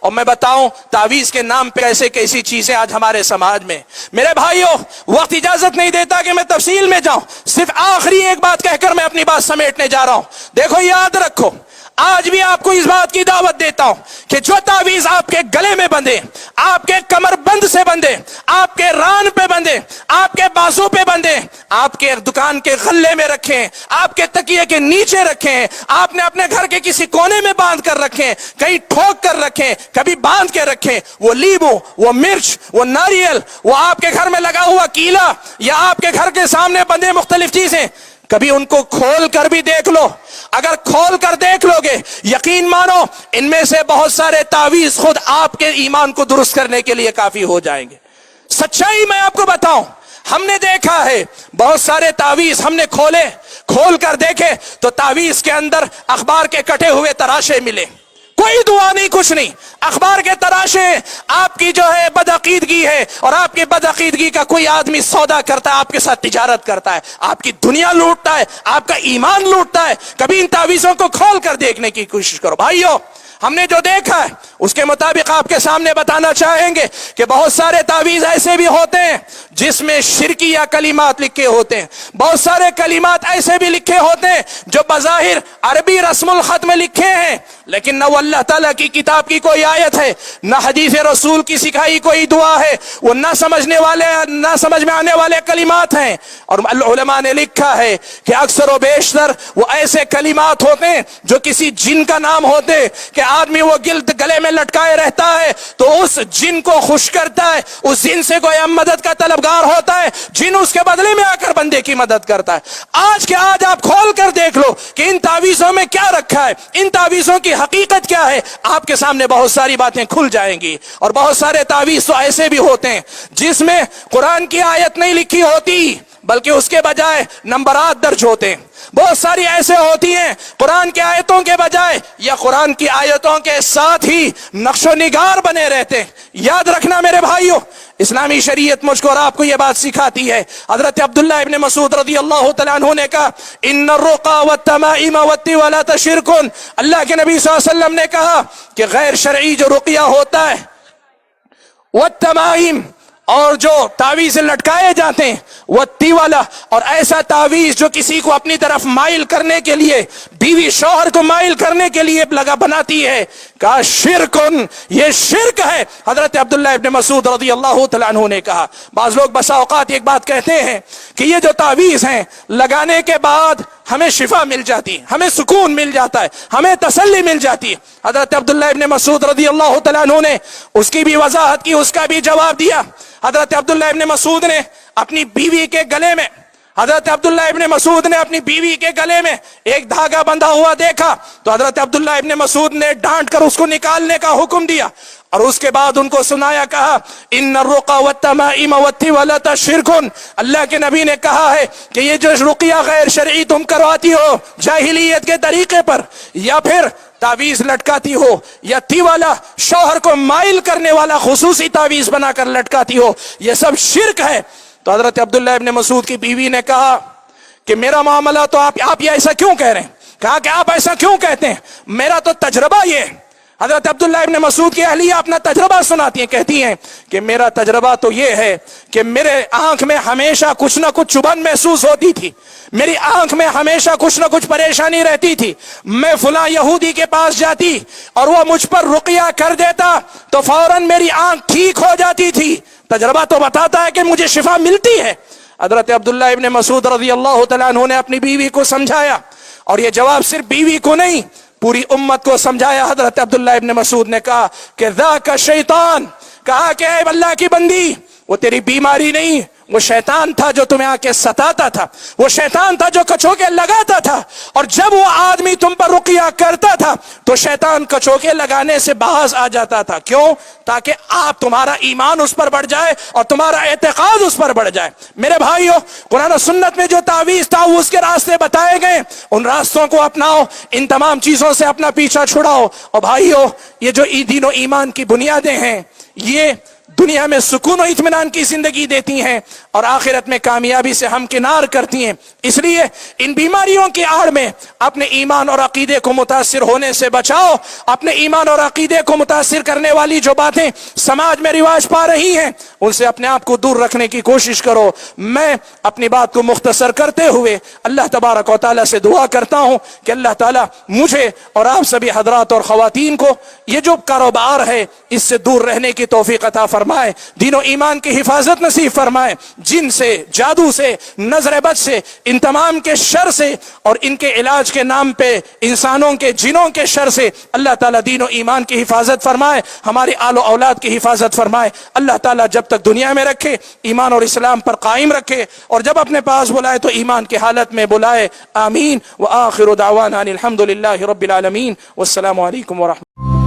اور میں بتاؤں تعویذ کے نام پہ ایسے کیسی چیزیں آج ہمارے سماج میں. میرے بھائیوں وقت اجازت نہیں دیتا کہ میں تفصیل میں جاؤں, صرف آخری ایک بات کہہ کر میں اپنی بات سمیٹنے جا رہا ہوں. دیکھو یاد رکھو, آج بھی آپ کو اس بات کی دعوت دیتا ہوں کہ جو تعویذ آپ کے گلے میں بندھے, آپ کے کمر بند سے بندھے, آپ کے ران پہ بندھے, آپ کے بازو پہ بندھے, آپ کے دکان کے غلے میں رکھیں, آپ کے تکیے کے نیچے رکھیں, آپ نے اپنے گھر کے کسی کونے میں باندھ کر رکھیں, کہیں ٹھوک کر رکھیں, کبھی باندھ کے رکھیں, وہ لیمو, وہ مرچ, وہ ناریل, وہ آپ کے گھر میں لگا ہوا کیلا, یا آپ کے گھر کے سامنے بندھے مختلف چیزیں, کبھی ان کو کھول کر بھی دیکھ لو. اگر کھول کر دیکھ لو گے, یقین مانو ان میں سے بہت سارے تعویذ خود آپ کے ایمان کو درست کرنے کے لیے کافی ہو جائیں گے. سچائی میں آپ کو بتاؤں, ہم نے دیکھا ہے بہت سارے تعویذ ہم نے کھول کر دیکھے تو تعویذ کے اندر اخبار کے کٹے ہوئے تراشے ملے, کوئی دعا نہیں, کچھ نہیں, اخبار کے تراشے. آپ کی جو ہے بدعقیدگی ہے, اور آپ کی بدعقیدگی کا کوئی آدمی سودا کرتا ہے, آپ کے ساتھ تجارت کرتا ہے, آپ کی دنیا لوٹتا ہے, آپ کا ایمان لوٹتا ہے. کبھی ان تعویذوں کو کھول کر دیکھنے کی کوشش کرو. بھائیو ہم نے جو دیکھا ہے اس کے مطابق آپ کے سامنے بتانا چاہیں گے کہ بہت سارے تعویذ ایسے بھی ہوتے ہیں جس میں شرکیہ کلمات لکھے ہوتے ہیں, بہت سارے کلمات ایسے بھی لکھے ہوتے ہیں جو بظاہر عربی رسم الخط میں لکھے ہیں, لیکن نہ وہ اللہ تعالیٰ کی کتاب کی کوئی آیت ہے, نہ حدیث رسول کی سکھائی کوئی دعا ہے, وہ نہ سمجھ میں آنے والے کلمات ہیں. اور علماء نے لکھا ہے کہ اکثر و بیشتر وہ ایسے کلمات ہوتے ہیں جو کسی جن کا نام ہوتے کہ آدمی وہ گلے میں لٹکائے رہتا ہے تو اس جن کو خوش کرتا ہے, اس جن سے کوئی مدد کا طلبگار ہوتا ہے, جن اس کے بدلے میں آ کر بندے کی مدد کرتا ہے. آج کے آج آپ کھول کر دیکھ لو کہ ان تعویذوں میں کیا رکھا ہے, ان تعویذوں کی حقیقت کیا ہے, آپ کے سامنے بہت ساری باتیں کھل جائیں گی. اور بہت سارے تعویذ تو ایسے بھی ہوتے ہیں جس میں قرآن کی آیت نہیں لکھی ہوتی بلکہ اس کے بجائے نمبرات درج ہوتے ہیں. بہت ساری ایسے ہوتی ہیں قرآن کی آیتوں کے بجائے یا قرآن کی آیتوں کے ساتھ ہی نقش و نگار بنے رہتے ہیں. یاد رکھنا میرے بھائیوں, اسلامی شریعت مجھ کو اور آپ کو یہ بات سکھاتی ہے. حضرت عبداللہ ابن مسعود رضی اللہ تعالیٰ عنہ نے کہا ان الرقى والتمائم والتولات شرک. اللہ کے نبی صلی اللہ علیہ وسلم نے کہا کہ غیر شرعی جو رقیہ ہوتا ہے, والتمائم اور جو تعویذ لٹکائے جاتے ہیں, وہ تیوالا اور ایسا تعویذ جو کسی کو اپنی طرف مائل کرنے کے لیے, بیوی شوہر کو مائل کرنے کے لیے بناتی ہے, کہا شرکن, یہ شرک ہے. حضرت عبداللہ ابن مسعود رضی اللہ تعالیٰ عنہ نے کہا. بعض لوگ بسا اوقات ایک بات کہتے ہیں کہ یہ جو تعویذ ہیں لگانے کے بعد ہمیں شفا مل جاتی ہے, ہمیں سکون مل جاتا ہے, ہمیں تسلی مل جاتی ہے. حضرت عبداللہ ابن مسعود رضی اللہ تعالیٰ عنہ نے اس کی بھی وضاحت کی, اس کا بھی جواب دیا. حضرت عبداللہ ابن مسعود نے اپنی بیوی کے گلے میں اپنی بیوی کے گلے میں ایک دھاگا بندھا ہوا دیکھا تو حضرت عبداللہ ابن مسعود نے ڈانٹ کر اس کو نکالنے کا حکم دیا, اور اس کے بعد ان کو سنایا, کہا ان الرقى والتمائم والتولات شرک. اللہ کے نبی نے کہا ہے کہ یہ جو رقیہ غیر شرعی تم کرواتی ہو جاہلیت کے طریقے پر, یا پھر تعویذ لٹکاتی ہو, یا تیوالا شوہر کو مائل کرنے والا خصوصی تعویذ بنا کر لٹکاتی ہو, یہ سب شرک ہے. تو حضرت عبداللہ ابن مسعود کی بیوی نے کہا کہ میرا معاملہ تو آپ یہ ایسا کیوں کہہ رہے ہیں. کہا کہ آپ ایسا کیوں کہتے ہیں, میرا تو تجربہ یہ ہے. حضرت عبداللہ ابن مسعود کی اہلیہ اپنا تجربہ سناتی ہیں, کہتی ہیں کہ میرا تجربہ تو یہ ہے کہ میرے آنکھ میں ہمیشہ کچھ نہ کچھ چبھن محسوس ہوتی تھی, میری آنکھ میں ہمیشہ کچھ نہ کچھ پریشانی رہتی تھی. میں فلاں یہودی کے پاس جاتی اور وہ مجھ پر رقیہ کر دیتا تو فوراً میری آنکھ ٹھیک ہو جاتی تھی. تجربہ تو بتاتا ہے کہ مجھے شفا ملتی ہے. حضرت عبداللہ ابن مسعود رضی اللہ تعالیٰ عنہ نے اپنی بیوی کو سمجھایا, اور یہ جواب صرف بیوی کو نہیں پوری امت کو سمجھایا. حضرت عبداللہ ابن مسعود نے کہا کہ ذاک شیطان, کہا کہ اے اللہ کی بندی, وہ تیری بیماری نہیں, وہ شیطان تھا جو تمہیں آ کے ستاتا تھا, وہ شیطان تھا جو کچوکے لگاتا تھا. اور جب وہ آدمی تم پر رقیہ کرتا تھا تو شیطان کچوکے لگانے سے باز آ جاتا تھا. کیوں؟ تاکہ تمہارا ایمان اس پر بڑھ جائے اور تمہارا اعتقاد اس پر بڑھ جائے. میرے بھائیو, قرآن و سنت میں جو تعویذ تعوذ کے راستے بتائے گئے ان راستوں کو اپناؤ, ان تمام چیزوں سے اپنا پیچھا چھڑاؤ. اور بھائیو, یہ جو دین و ایمان کی بنیادیں ہیں, یہ دنیا میں سکون و اطمینان کی زندگی دیتی ہیں اور آخرت میں کامیابی سے ہمکنار کرتی ہیں۔ اس لیے ان بیماریوں کی آڑ میں اپنے ایمان اور عقیدے کو متاثر ہونے سے بچاؤ۔ اپنے ایمان اور عقیدے کو متاثر کرنے والی جو باتیں سماج میں رواج پا رہی ہیں ان سے اپنے آپ کو دور رکھنے کی کوشش کرو۔ میں اپنی بات کو مختصر کرتے ہوئے اللہ تبارک و تعالیٰ سے دعا کرتا ہوں کہ اللہ تعالیٰ مجھے اور آپ سبھی حضرات اور خواتین کو یہ جو کاروبار ہے اس سے دور رہنے کی توفیق عطا فرمائے، دین و ایمان کی حفاظت نصیب فرمائے، جن سے، جادو سے، نظر بد سے، ان تمام کے شر سے اور ان کے علاج کے نام پہ انسانوں کے جنوں کے شر سے اللہ تعالیٰ دین و ایمان کی حفاظت فرمائے، ہماری آل و اولاد کی حفاظت فرمائے۔ اللہ تعالیٰ جب تک دنیا میں رکھے ایمان اور اسلام پر قائم رکھے، اور جب اپنے پاس بلائے تو ایمان کی حالت میں بلائے۔ آمین۔ وآخر دعوانا الحمد للہ رب العالمین، والسلام علیکم ورحمۃ اللہ۔